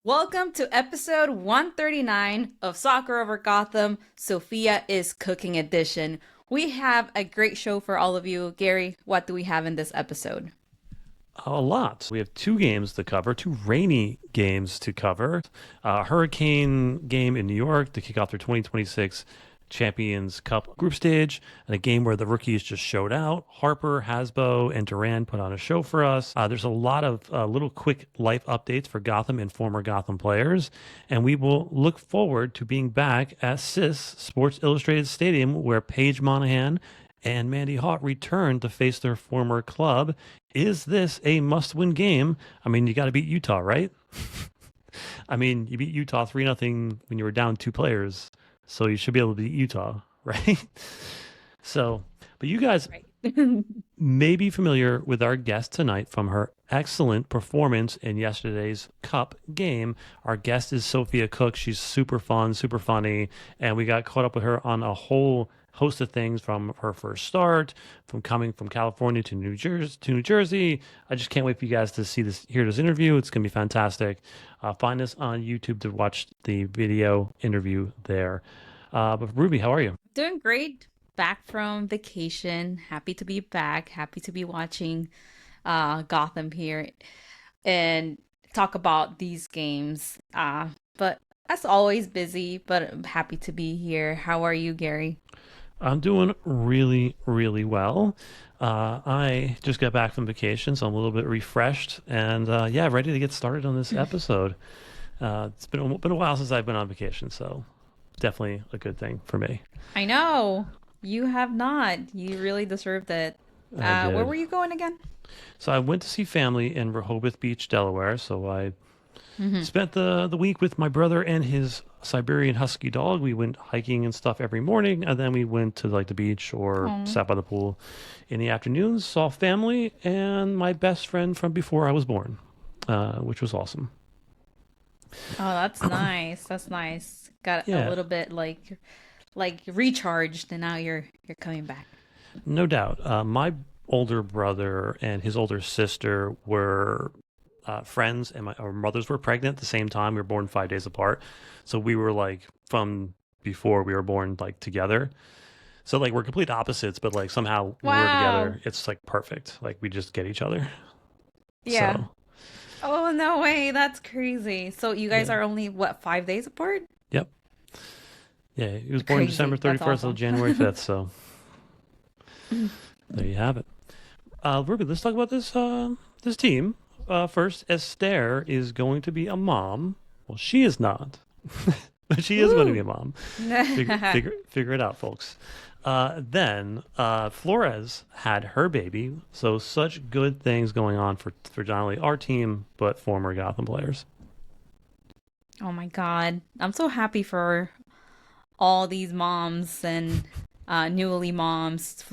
Welcome to episode 139 of Soccer Over Gotham, Sophia is Cooking Edition. We have a great show for all of you. Gary, what do we have in this episode? A lot. We have two games to cover, two rainy games to cover. Hurricane game in New York to kick off their 2026 Champions Cup group stage, and a game where the rookies just showed out. Harper, Hasbo, and Duran put on a show for us. There's a lot of little quick life updates for Gotham and former Gotham players, and we will look forward to being back at SIS Sports Illustrated Stadium, where Paige Monahan and Mandy Hart return to face their former club. Is this a must-win game? I mean, you got to beat Utah, right? I mean, you beat Utah 3-0 when you were down two players, so you should be able to beat Utah, right? So, but you guys Right. may be familiar with our guest tonight from her excellent performance in yesterday's Cup game. Our guest is Sophia Cook. She's super fun, super funny, and we got caught up with her on a whole host of things, from her first start, from coming from California to New Jersey. I just can't wait for you guys to hear this interview. It's gonna be fantastic. Find us on YouTube to watch the video interview there. But Ruby, how are you? Doing great. Back from vacation. Happy to be back. Happy to be watching Gotham here and talk about these games. But as always, busy, but I'm happy to be here. How are you, Gary? I'm doing really, really well. I just got back from vacation, so I'm a little bit refreshed and yeah, ready to get started on this episode. It's been a while since I've been on vacation, so definitely a good thing for me. I know you have not. You really deserved it. I Where did. were you going again? So I went to see family in Rehoboth Beach, Delaware. So I Hmm. spent the week with my brother and his Siberian Husky dog. We went hiking and stuff every morning, and then we went to like the beach or Oh, sat by the pool in the afternoons. Saw family and my best friend from before I was born, which was awesome. that's nice. That's nice. Got a Yeah, little bit like recharged, and now you're coming back. no doubt. My older brother and his older sister were friends, and our mothers were pregnant at the same time. We were born 5 days apart, so we were like from before we were born, like together. So like we're complete opposites, but like somehow when we're Wow. together, it's like perfect. Like we just get each other. Yeah. So Oh, no way. That's crazy. So you guys yeah, are only what, 5 days apart? yep, yeah. He was born December Crazy. thirty That's first till awesome. January 5th. So there you have it. Ruby, let's talk about this team. First, Esther is going to be a mom. Well, she is not, but she is going to be a Woo. mom. Figure it out, folks. Then Flores had her baby, so such good things going on for not only our team but former Gotham players. Oh my God. I'm so happy for all these moms and newly moms.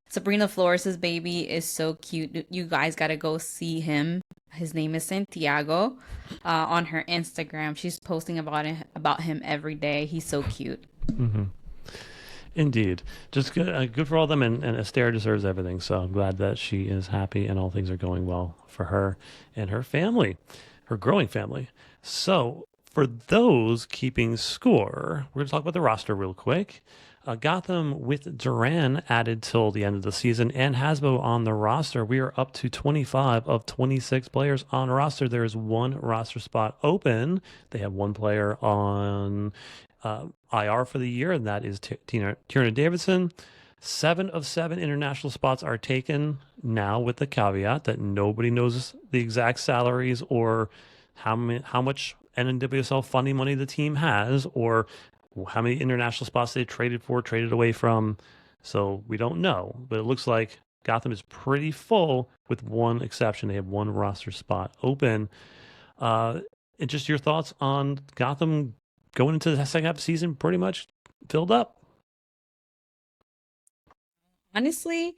Sabrina Flores' baby is so cute. You guys gotta go see him. His name is Santiago. On her Instagram, she's posting about him every day. He's so cute. Hmm. Indeed, just good for all of them, and Esther deserves everything. So I'm glad that she is happy and all things are going well for her and her family, her growing family. So for those keeping score, we're going to talk about the roster real quick. Gotham with Duran added till the end of the season and Hasbo on the roster. We are up to 25 of 26 players on roster. There is one roster spot open. They have one player on IR for the year, and that is Tierna Davidson. 7 of 7 international spots are taken now, with the caveat that nobody knows the exact salaries or how much NWSL funding money the team has, or how many international spots they traded away from. So we don't know, but it looks like Gotham is pretty full, with one exception. They have one roster spot open. Uh, and just your thoughts on Gotham going into the second half of the season pretty much filled up. Honestly,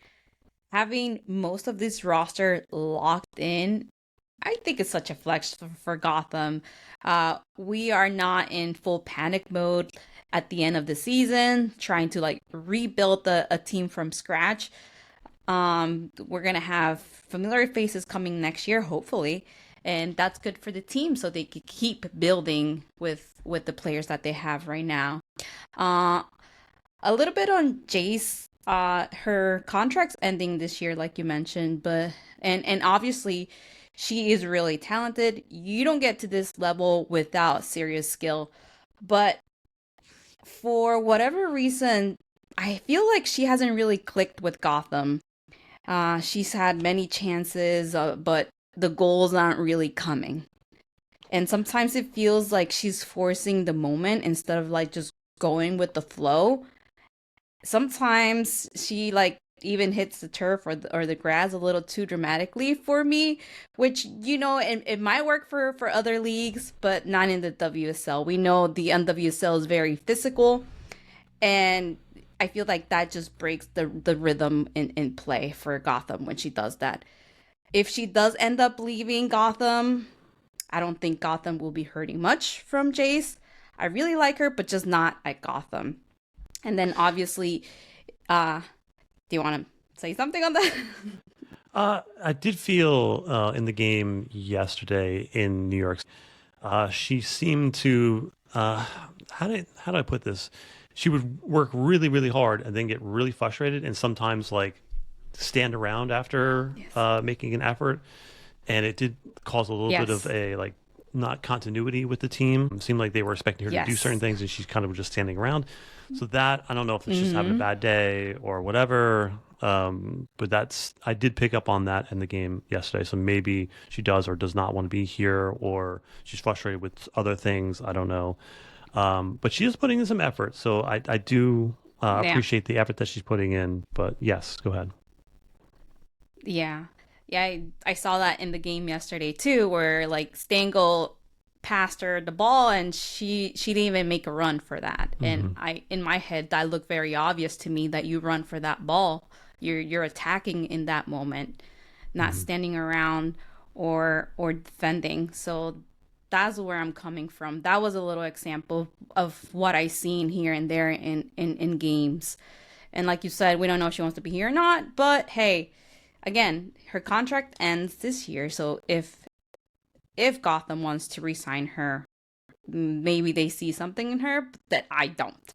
having most of this roster locked in, I think it's such a flex for Gotham. We are not in full panic mode at the end of the season, trying to like rebuild a team from scratch. We're gonna have familiar faces coming next year, hopefully, and that's good for the team so they could keep building with the players that they have right now. Uh, a little bit on Jace. Her contract's ending this year, like you mentioned, but and obviously she is really talented. You don't get to this level without serious skill, but for whatever reason, I feel like she hasn't really clicked with Gotham. She's had many chances, but the goals aren't really coming. And sometimes it feels like she's forcing the moment instead of like just going with the flow. Sometimes she like even hits the turf or the grass a little too dramatically for me, which it might work for other leagues, but not in the WSL. We know the NWSL is very physical, and I feel like that just breaks the rhythm in play for Gotham when she does that. If she does end up leaving Gotham, I don't think Gotham will be hurting much from Jace. I really like her, but just not at Gotham. And then obviously, uh, do you want to say something on that? I did feel in the game yesterday in New York, she seemed to how do I put this? She would work really really hard and then get really frustrated and sometimes like stand around after Yes. making an effort, and it did cause a little bit of Yes. a like not continuity with the team. It seemed like they were expecting her to do certain Yes. things and she's kind of just standing around. So that I don't know if it's just having a Mm-hmm. bad day or whatever. But that's I did pick up on that in the game yesterday. So maybe she does or does not want to be here, or she's frustrated with other things. I don't know. But she is putting in some effort, so I do Yeah. appreciate the effort that she's putting in. But yes, go ahead. Yeah. Yeah, I saw that in the game yesterday too, where like Stengel passed her the ball and she didn't even make a run for that. And Hmm. I in my head that looked very obvious to me that you run for that ball. You're attacking in that moment, not Hmm. standing around or defending. So that's where I'm coming from. That was a little example of what I seen here and there in games. And like you said, we don't know if she wants to be here or not, but hey, again, her contract ends this year, so if Gotham wants to resign her, maybe they see something in her that I don't.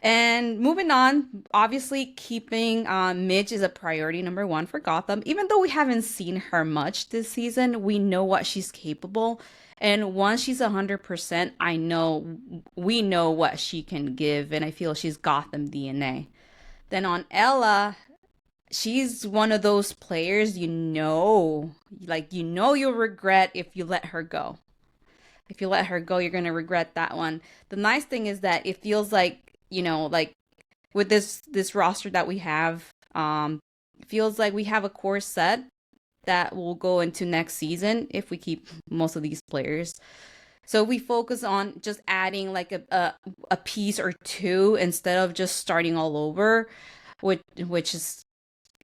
And moving on, obviously keeping Midge is a priority number one for Gotham. Even though we haven't seen her much this season, we know what she's capable. And once she's 100%, I know we know what she can give, and I feel she's Gotham DNA. Then on Ella, she's one of those players you'll regret if you let her go. If you let her go, you're going to regret that one. The nice thing is that it feels like, like with this roster that we have, it feels like we have a core set that will go into next season if we keep most of these players. So we focus on just adding like a piece or two instead of just starting all over, which is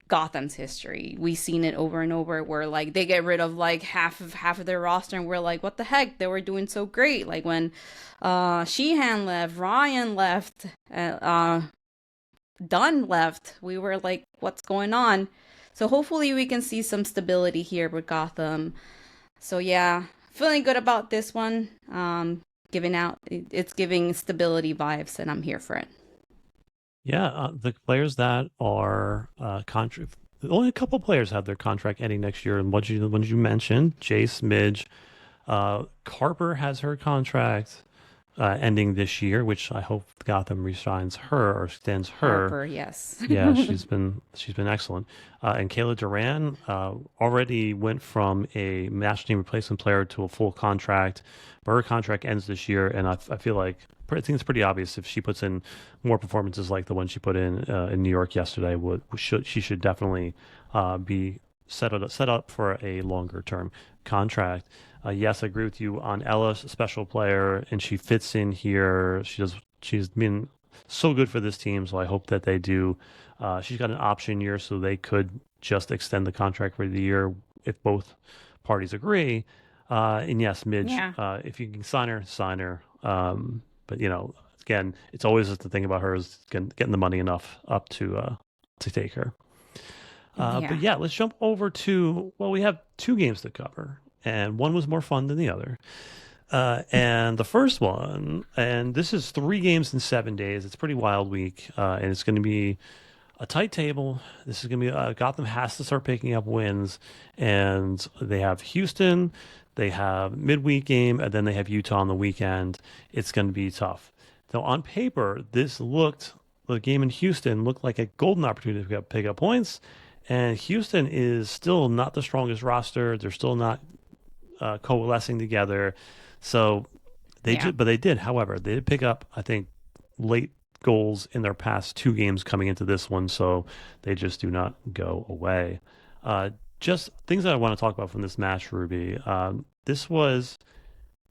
Gotham's history. We've seen it over and over where like they get rid of like half of their roster and we're like, what the heck? They were doing so great. Like when Sheehan left, Ryan left, Dunn left. We were like, what's going on? So hopefully we can see some stability here with Gotham. So yeah, feeling good about this one. Giving out it's giving stability vibes and I'm here for it. Yeah, the players that are contract, only a couple players have their contract ending next year, and what you mentioned, Jace, Midge, Carper has her contract ending this year, which I hope Gotham resigns her or extends her. Harper, yes. Yeah, she's been excellent. And Kayla Duran already went from a national team replacement player to a full contract. But her contract ends this year, and I feel like I think it's pretty obvious if she puts in more performances like the one she put in New York yesterday, she should definitely be set up for a longer term contract. Yes, I agree with you on Ellis, a special player, and she fits in here. She's been so good for this team. So I hope that they do. She's got an option year, so they could just extend the contract for the year if both parties agree. And yes, Midge, Yeah. if you can sign her, sign her. But again, it's always just the thing about her is getting the money enough up to take her. But Yeah. yeah, let's jump over to, well, we have two games to cover. and one was more fun than the other. And the first one, and this is 3 games in 7 days. It's a pretty wild week, and it's going to be a tight table. This is going to be Gotham has to start picking up wins, and they have Houston, they have midweek game, and then they have Utah on the weekend. It's going to be tough. So on paper, the game in Houston looked like a golden opportunity to pick up points, and Houston is still not the strongest roster. They're still not coalescing together. So Yeah. but they did. However, they did pick up, I think, late goals in their past 2 games coming into this one. So they just do not go away. Uh, just things that I want to talk about from this match, Ruby. This was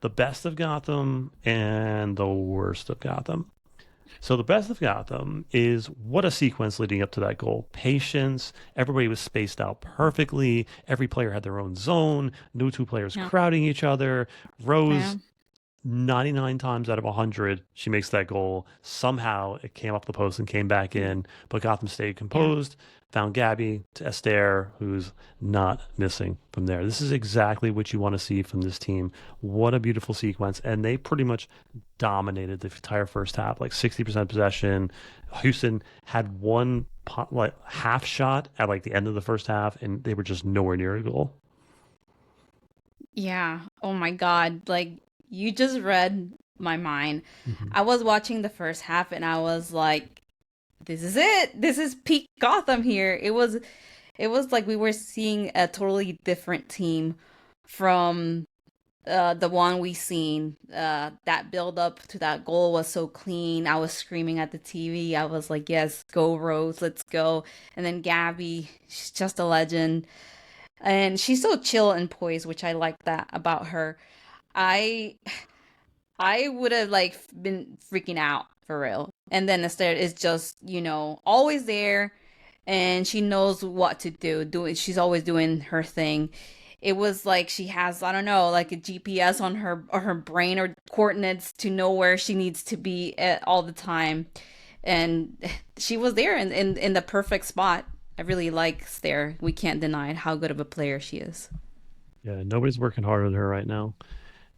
the best of Gotham and the worst of Gotham. So the best of Gotham is what a sequence leading up to that goal. Patience. Everybody was spaced out perfectly. Every player had their own zone. No two players Yeah. crowding each other. Yeah. Rose 99 times out of 100, she makes that goal. Somehow it came off the post and came back in, but Gotham stayed Yeah. composed, found Gabby to Esther, who's not missing from there. This is exactly what you want to see from this team. What a beautiful sequence. And they pretty much dominated the entire first half, like 60% possession. Houston had one like half shot at like the end of the first half, and they were just nowhere near a goal. Yeah. Oh my God. Like, you just read my mind. Mhm. I was watching the first half and I was like, this is it. This is peak Gotham here. It was like we were seeing a totally different team from the one we seen. That build up to that goal was so clean. I was screaming at the TV. I was like, yes, go Rose, let's go. And then Gabby, she's just a legend. And she's so chill and poised, which I like that about her. I I would have like been freaking out for real. And then instead is just, always there and she knows what to do. She's always doing her thing. It was like she has, I don't know, like a GPS on her brain or coordinates to know where she needs to be at all the time. And she was there in the perfect spot. I really like there. We can't deny how good of a player she is. Yeah, nobody's working harder than her right now.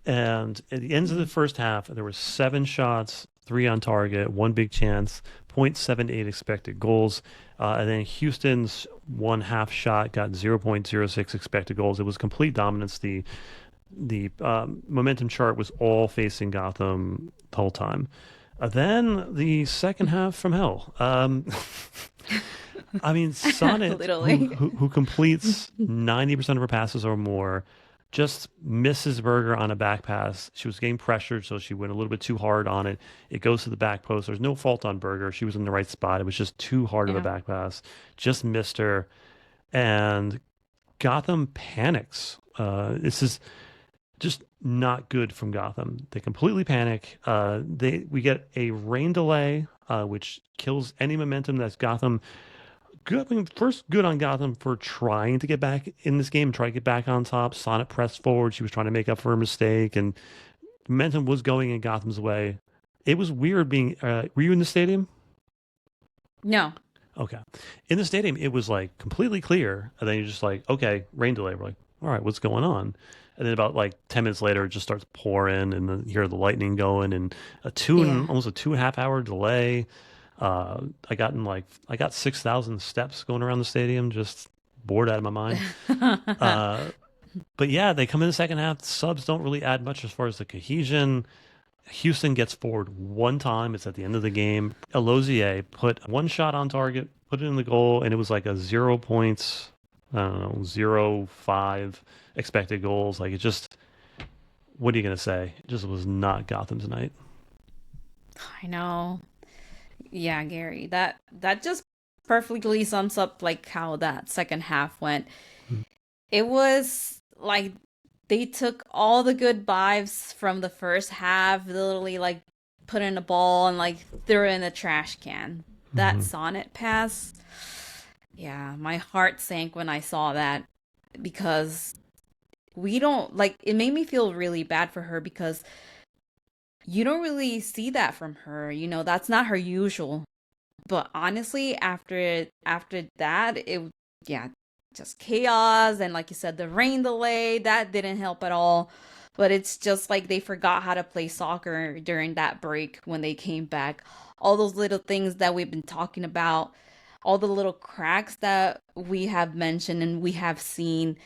And at the ends of the Mhm. first half, there were 7 shots, 3 on target, one big chance, 0.78 expected goals. And then Houston's one half shot got 0.06 expected goals. It was complete dominance. The momentum chart was all facing Gotham the whole time. Then the second half from hell. I mean, Sonnet, Literally. who completes 90% of her passes or more, just misses Berger on a back pass. She was getting pressured, so she went a little bit too hard on it. It goes to the back post. There's no fault on Berger. She was in the right spot. It was just too hard of a Yeah. back pass. Just missed her. And Gotham panics. This is just not good from Gotham. They completely panic. We get a rain delay, which kills any momentum that's Gotham good. I mean, first, good on Gotham for trying to get back in this game, try to get back on top. Sonnet pressed forward. She was trying to make up for her mistake, and momentum was going in Gotham's way. It was weird being. Were you in the stadium? No. Okay. In the stadium, it was like completely clear, and then you're just like, okay, rain delay. We're like, all right, what's going on? And then about like 10 minutes later, it just starts pouring, and then you hear the lightning going, and Yeah. almost a 2.5 hour delay. I got 6,000 steps going around the stadium, just bored out of my mind. Uh, but yeah, they come in the second half. Subs don't really add much as far as the cohesion. Houston gets forward one time. It's at the end of the game. Elozier put one shot on target, put it in the goal, and it was like a 0 points, I don't know, 0.5 expected goals. Like it just, what are you gonna say? It just was not Gotham tonight. I know. Yeah, Gary. That just perfectly sums up like how that second half went. It was like they took all the good vibes from the first half, literally like put in a ball and like threw it in the trash can. That Mm-hmm. sonnet pass, yeah, my heart sank when I saw that because we don't like it made me feel really bad for her because you don't really see that from her. That's not her usual. But honestly, after that, yeah, just chaos. And like you said, the rain delay, that didn't help at all. But it's just like they forgot how to play soccer during that break when they came back. All those little things that we've been talking about, all the little cracks that we have mentioned and we have seen,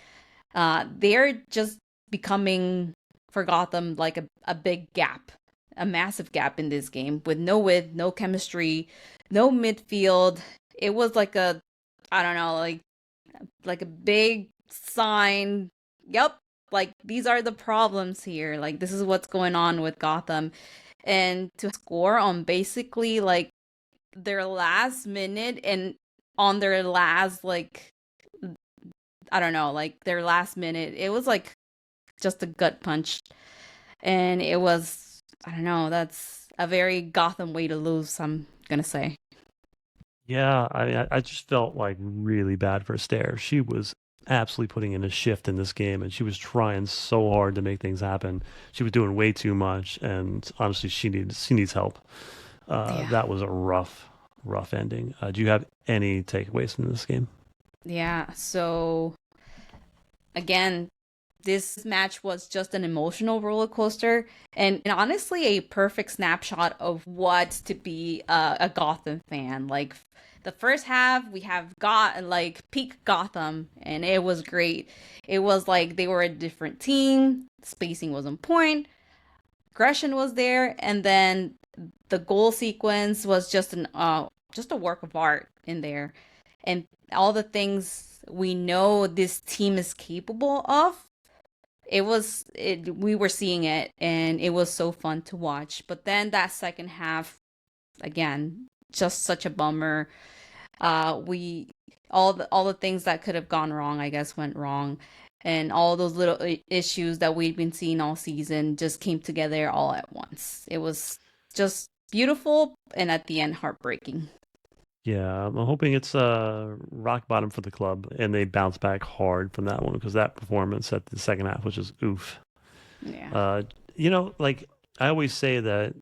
they're just becoming for Gotham like a big gap, a massive gap in this game with no width, no chemistry, no midfield. It was like a, I don't know, like a big sign. Yep, like these are the problems here. Like this is what's going on with Gotham. And to score on basically like their last minute and on their last like I don't know, like their last minute, it was like just a gut punch. And it was I don't know, that's a very Gotham way to lose, I'm gonna say. Yeah, I just felt like really bad for Stair. She was absolutely putting in a shift in this game, and she was trying so hard to make things happen. She was doing way too much, and honestly, she needs help. Yeah. That was a rough ending. Do you have any takeaways from this game? Yeah. So again, this match was just an emotional roller coaster and honestly a perfect snapshot of what to be a Gotham fan. Like the first half, we have got like peak Gotham, and it was great. It was like they were a different team, spacing was on point, aggression was there, and then the goal sequence was just a work of art in there, and all the things we know this team is capable of, we were seeing it and it was so fun to watch. But then that second half, again, just such a bummer. We all the things that could have gone wrong, I guess, went wrong, and all those little issues that we've been seeing all season just came together all at once. It was just beautiful and at the end heartbreaking. Yeah, I'm hoping it's rock bottom for the club, and they bounce back hard from that one because that performance at the second half was just oof. Yeah. Uh, like I always say that,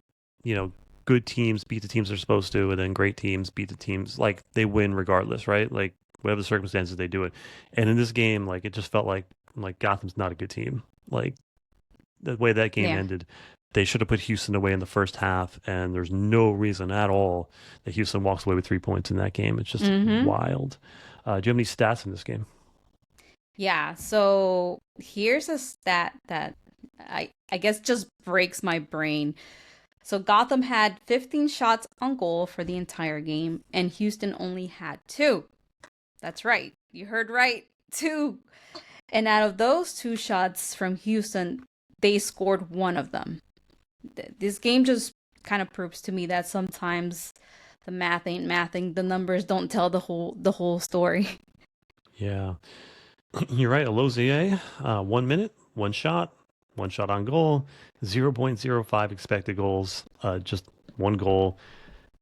you know, good teams beat the teams they're supposed to, and then great teams beat the teams like they win regardless, right? Like whatever the circumstances, they do it. And in this game, like it just felt like Gotham's not a good team. Like the way that game Yeah. ended, they should have put Houston away in the first half, and there's no reason at all that Houston walks away with 3 points in that game. It's just Mm-hmm. wild. Do you have any stats in this game? Yeah, so here's a stat that I guess just breaks my brain. So Gotham had 15 shots on goal for the entire game, and Houston only had two. That's right. You heard right. Two. And out of those two shots from Houston, they scored one of them. This game just kind of proves to me that sometimes the math ain't mathing. The numbers don't tell the whole story. Yeah, you're right. Alozier, 1 minute, one shot on goal, 0.05 expected goals, just one goal.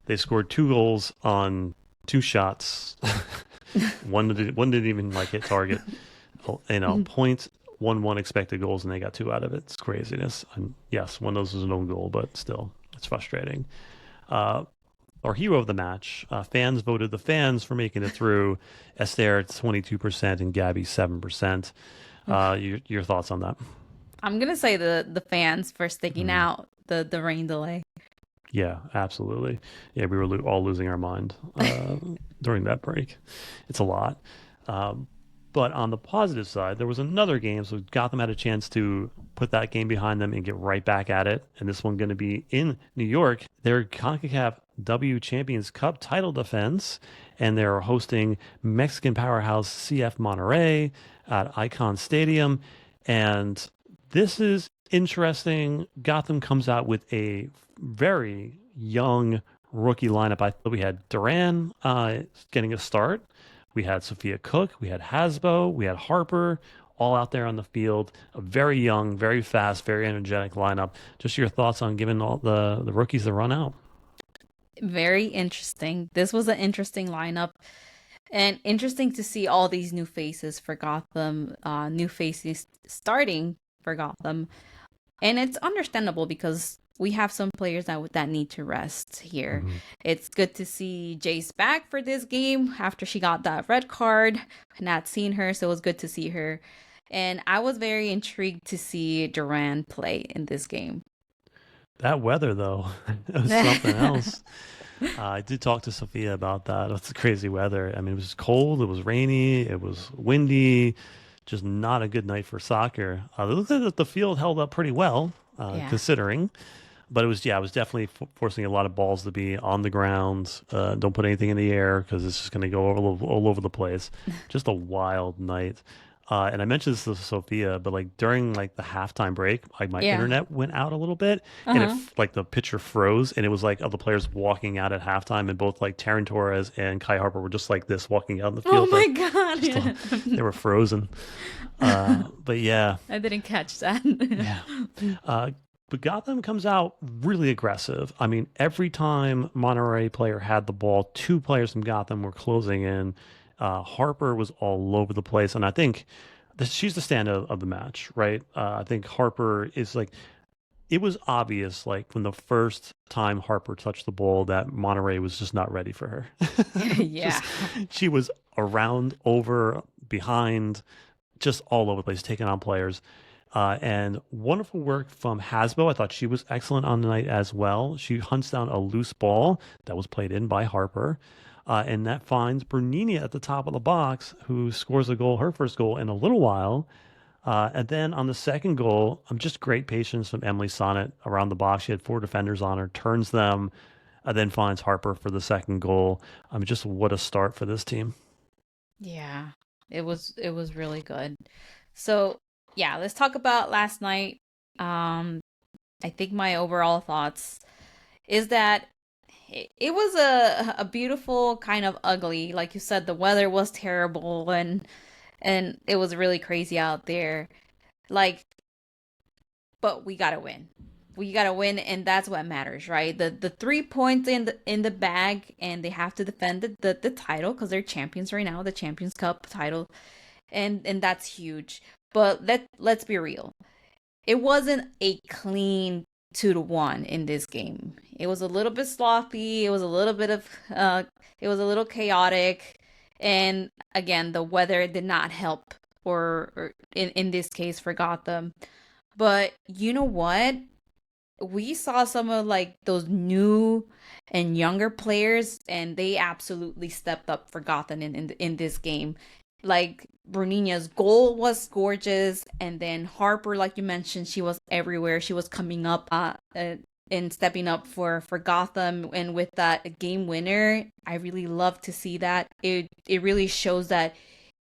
They scored two goals on two shots. One didn't even like hit target. Point 0.11 expected goals, and they got two out of it. It's craziness. And yes, one of those was an own goal, but still, it's frustrating. Uh, our hero of the match, fans voted the fans for making it through. Esther 22% and Gabby 7%. Your thoughts on that? I'm gonna say the fans for sticking Mm. out the rain delay. Yeah, absolutely. Yeah, we were all losing our mind during that break. It's a lot. Um, but on the positive side, there was another game, so Gotham had a chance to put that game behind them and get right back at it. And this one going to be in New York. Their CONCACAF W Champions Cup title defense, and they're hosting Mexican powerhouse CF Monterey at Icon Stadium. And this is interesting. Gotham comes out with a very young rookie lineup. I thought we had Duran getting a start. We had Sophia Cook. We had Hasbo. We had Harper all out there on the field. A very young, very fast, very energetic lineup. Just your thoughts on giving all the rookies the run out. Very interesting. This was an interesting lineup, and interesting to see all these new faces for Gotham, new faces starting for Gotham. And it's understandable because we have some players that need to rest here. Hmm. It's good to see Jace back for this game after she got that red card. Not seen her, so it was good to see her. And I was very intrigued to see Duran play in this game. That weather, though, it was something else. I did talk to Sophia about that. It's crazy weather. I mean, it was cold, it was rainy, it was windy, just not a good night for soccer. It looked like the field held up pretty well, Yeah. considering. But it was, yeah, it was definitely forcing a lot of balls to be on the ground. Don't put anything in the air because it's just going to go all over the place. Just a wild night. And I mentioned this to Sophia, but like during like the halftime break, like my Yeah. internet went out a little bit, and Uh-huh. like the picture froze, and it was like of the players walking out at halftime, and both like Taryn Torres and Kai Harper were just like this walking out in the Oh field, my like God. just Yeah. they were frozen. But yeah, I didn't catch that. yeah. Uh, but Gotham comes out really aggressive. I mean, every time Monterey player had the ball, two players from Gotham were closing in. Harper was all over the place, and I think she's the standout of the match, right? I think Harper is like it was obvious, like from the first time Harper touched the ball, that Monterey was just not ready for her. Yeah. Just she was around, over, behind, just all over the place, taking on players. And wonderful work from Hasbo. I thought she was excellent on the night as well. She hunts down a loose ball that was played in by Harper. And that finds Bernini at the top of the box, who scores a goal, her first goal in a little while. And then on the second goal, just great patience from Emily Sonnet around the box. She had four defenders on her, turns them, then finds Harper for the second goal. Just what a start for this team. Yeah. It was really good. So, yeah, let's talk about last night. Um, I think my overall thoughts is that it was a beautiful kind of ugly. Like you said, the weather was terrible and it was really crazy out there. Like, but we gotta win. We gotta win, and that's what matters, right? The 3 points in the bag, and they have to defend the title because they're champions right now, the Champions Cup title, and that's huge. But let's be real. It wasn't a clean 2-1 in this game. It was a little bit sloppy. It was a little bit of it was a little chaotic, and again, the weather did not help, or in this case, for Gotham. But you know what? We saw some of like those new and younger players, and they absolutely stepped up for Gotham in this game. Like Brunina's goal was gorgeous, and then Harper, like you mentioned, she was everywhere. She was coming up and stepping up for Gotham, and with that game winner, I really love to see that. It really shows that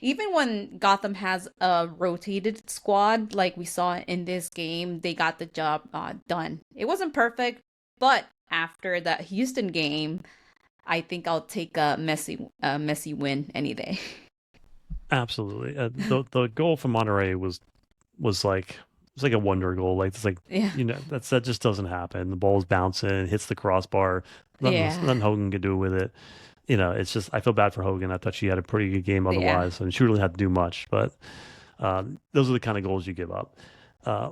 even when Gotham has a rotated squad, like we saw in this game, they got the job done. It wasn't perfect, but after that Houston game, I think I'll take a messy win any day. Absolutely. The goal for Monterey was like it's like a wonder goal. Like it's like Yeah, that just doesn't happen. The ball's bouncing, hits the crossbar. yeah, Nothing Hogan could do with it. It's just I feel bad for Hogan. I thought she had a pretty good game yeah, otherwise, and she really had to do much. But those are the kind of goals you give up. Uh,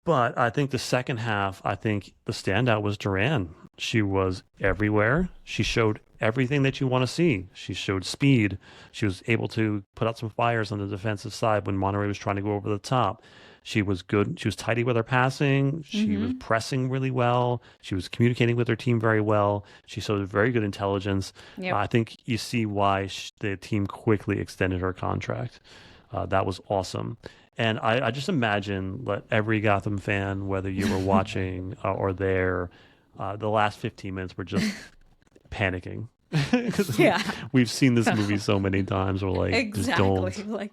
but I think the second half, I think the standout was Duran. She was everywhere. She showed everything that you want to see. She showed speed. She was able to put out some fires on the defensive side when Monterey was trying to go over the top. She was good. She was tidy with her passing. She was mm-hmm, pressing really well. She was communicating with her team very well. She showed very good intelligence. yep, I think you see why the team quickly extended her contract. That was awesome. And I just imagine let every Gotham fan, whether you were watching or there, the last 15 minutes were just panicking. Because yeah, we've seen this movie so many times. We're like, just exactly. don't.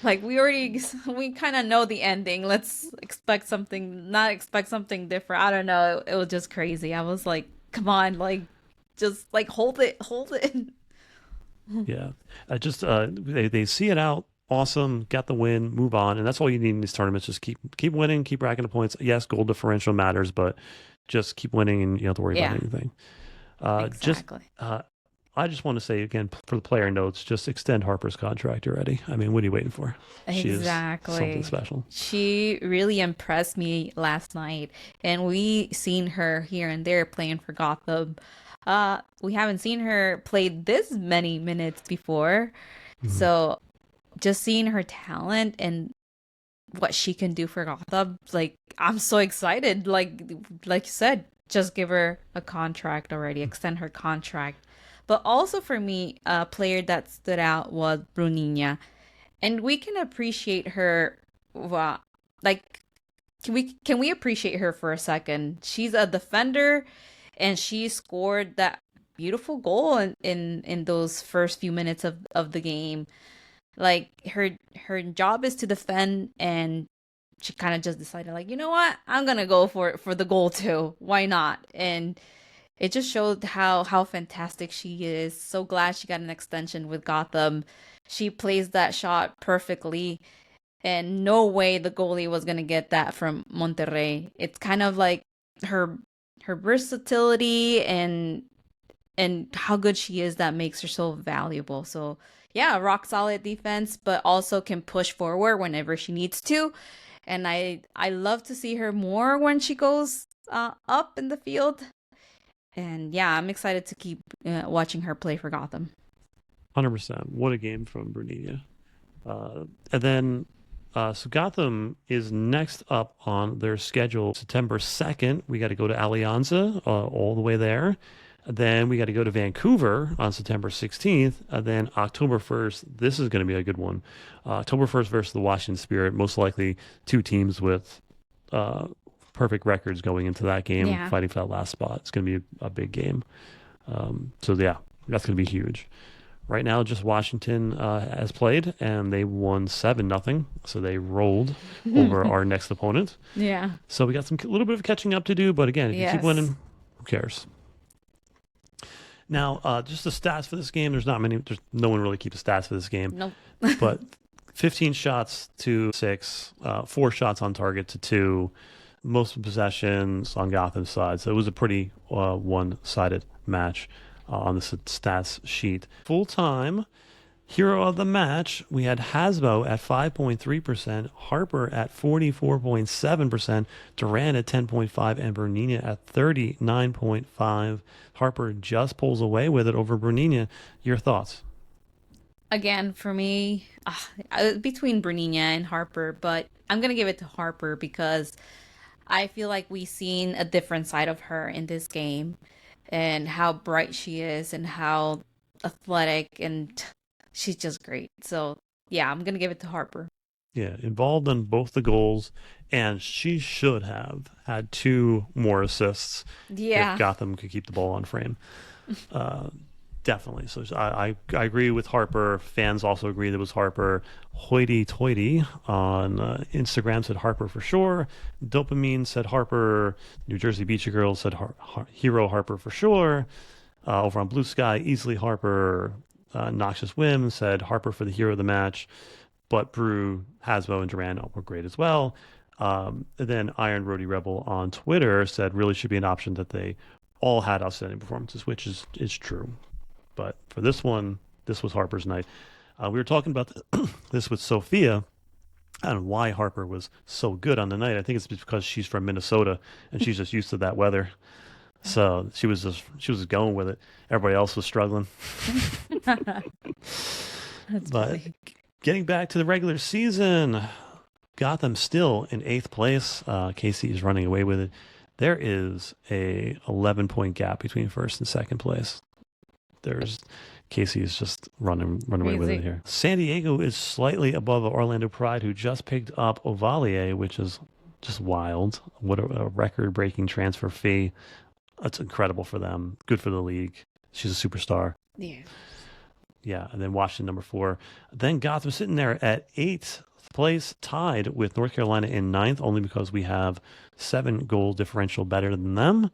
Like we kind of know the ending. Let's expect something, not expect something different. I don't know. It was just crazy. I was like, come on, like just like hold it. Yeah. They see it out. Awesome. Got the win. Move on. And that's all you need in these tournaments. Just keep winning. Keep racking the points. Yes, goal differential matters, but just keep winning and you don't have to worry about Yeah, anything. Just exactly. I just want to say again for the player notes, just extend Harper's contract already. I mean, what are you waiting for? She is something Exactly. special. She really impressed me last night, and we seen her here and there playing for Gotham. We haven't seen her play this many minutes before, Mhm. so just seeing her talent and what she can do for Gotham, like I'm so excited. Like you said, just give her a contract already, extend her contract. But also for me, a player that stood out was Bruninha, and we can appreciate her. Well, like can we appreciate her for a second? She's a defender, and she scored that beautiful goal in those first few minutes of the game. Like her job is to defend, and she kind of just decided, like, you know what, I'm gonna go for the goal too. Why not? And it just showed how fantastic she is. So glad she got an extension with Gotham. She plays that shot perfectly, and no way the goalie was gonna get that from Monterrey. It's kind of like her her versatility and how good she is that makes her so valuable. So yeah, rock solid defense, but also can push forward whenever she needs to. And I love to see her more when she goes up in the field. And yeah, I'm excited to keep watching her play for Gotham. 100%. What a game from Bernina. And then, so Gotham is next up on their schedule. September 2nd, we got to go to Alianza, all the way there. Then we got to go to Vancouver on September 16th. And then October 1st, this is going to be a good one. October 1st versus the Washington Spirit. Most likely two teams with uh, perfect records going into that game, Yeah. fighting for that last spot. It's going to be a big game. So, yeah, that's going to be huge. Right now, just Washington has played, and they won 7-0. So they rolled over our next opponent. Yeah. So we got some little bit of catching up to do. But again, if you keep Yes. winning, who cares? Now, just the stats for this game. There's not many. There's no one really keeps stats for this game. Nope. But 15 shots to 6, 4 shots on target to 2, most possessions on Gotham's side. So it was a pretty one-sided match on the stats sheet. Full time hero of the match, we had Hasbo at 5.3%, Harper at 44.7%, Durant at 10.5%, and Bernina at 39.5%. Harper just pulls away with it over Bernina. Your thoughts? Again, for me, between Bernina and Harper, but I'm gonna give it to Harper because I feel like we've seen a different side of her in this game, and how bright she is and how athletic, and she's just great. So yeah, I'm gonna give it to Harper. Yeah, involved in both the goals, and she should have had 2 more assists if Yeah. Gotham could keep the ball on frame. Uh, Definitely. So I agree with Harper. Fans also agree that it was Harper. Hoity toity on Instagram said Harper for sure. Dopamine said Harper. New Jersey Beachy Girls said Hero Harper for sure. Over on Blue Sky, easily Harper. Noxious Whim said Harper for the hero of the match. But Brew, Hasbo, and Duran were great as well. And then Iron Roadie Rebel on Twitter said really should be an option that they all had outstanding performances, which is true. But for this one, this was Harper's night. We were talking about this with Sophia. I don't know why Harper was so good on the night. I think it's because she's from Minnesota and she's just used to that weather. So she was just going with it. Everybody else was struggling. That's But funny. getting back to the regular season, Gotham still in 8th place. Casey is running away with it. There is a 11-point gap between first and second place. There's Casey is just run away with it Crazy. here. San Diego is slightly above Orlando Pride, who just picked up Ovalier, which is just wild. What a record-breaking transfer fee. That's incredible for them. Good for the league. She's a superstar. Yeah. Yeah, and then Washington number 4. Then Gotham sitting there at 8th place, tied with North Carolina in 9th, only because we have 7 goal differential better than them.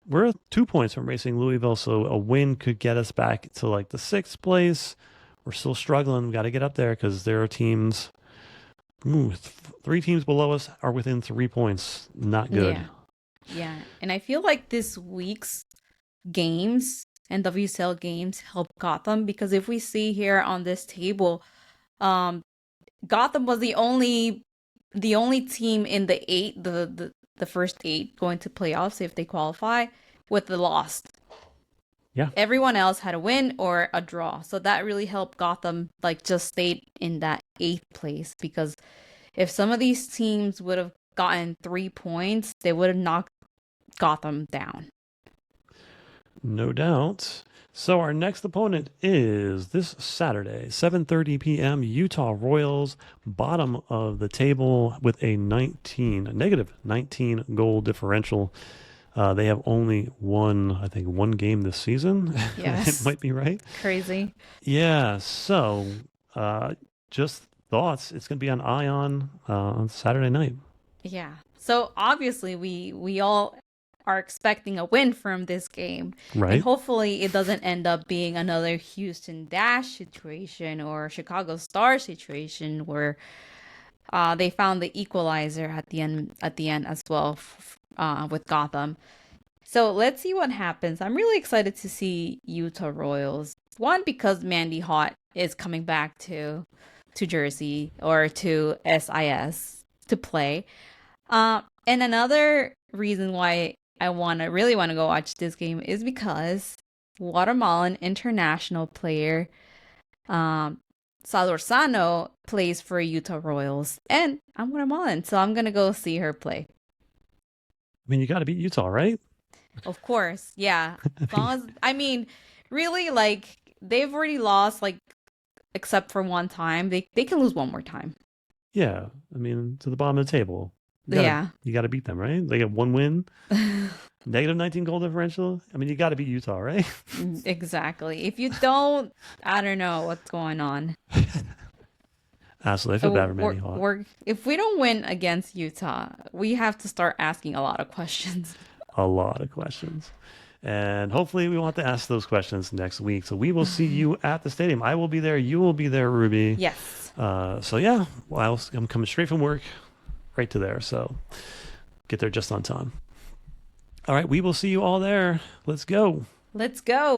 We're 2 points from racing Louisville, so a win could get us back to like the 6th place. We're still struggling. We got to get up there because there are teams. 3 teams below us are within 3 points. Not good. Yeah. Yeah. And I feel like this week's games and WCL games help Gotham, because if we see here on this table, um, Gotham was the only team in the eight, the first eight going to playoffs if they qualify with the loss. Yeah. Everyone else had a win or a draw. So that really helped Gotham like just stay in that eighth place, because if some of these teams would have gotten 3 points, they would have knocked Gotham down. No doubt. So our next opponent is this Saturday, 7:30 p.m. Utah Royals, bottom of the table with a negative 19 goal differential. They have only won, I think, one game this season. It Yes. might be right. Crazy. Yeah. So, just thoughts. It's going to be on Ion on Saturday night, Yeah. So obviously we all are expecting a win from this game. And right? hopefully it doesn't end up being another Houston Dash situation or Chicago Star situation where they found the equalizer at the end as well with Gotham. So let's see what happens. I'm really excited to see Utah Royals. One, because Mandy Hot is coming back to Jersey or to SIS to play. And another reason why I really want to go watch this game is because Guatemalan international player um, Salorzano plays for Utah Royals, and I'm Guatemalan, so I'm gonna go see her play. I mean, you got to beat Utah, right? Of course, yeah. I As mean, long as I mean, really, like they've already lost, like except for one time, they can lose one more time. yeah. I mean, to the bottom of the table, you got to Yeah. you got to beat them, right? They got one win, negative 19 goal differential. I mean, you got to beat Utah, right? Exactly. If you don't, I don't know what's going on. Absolutely. I feel bad for We're, Manny Hawk. we're, if we don't win against Utah, we have to start asking a lot of questions. A lot of questions. And hopefully we won't have to ask those questions next week. So we will see you at the stadium. I will be there. You will be there, Ruby. Yes. So yeah, well, I'm coming straight from work right to there. So get there just on time. All right. We will see you all there. Let's go. Let's go.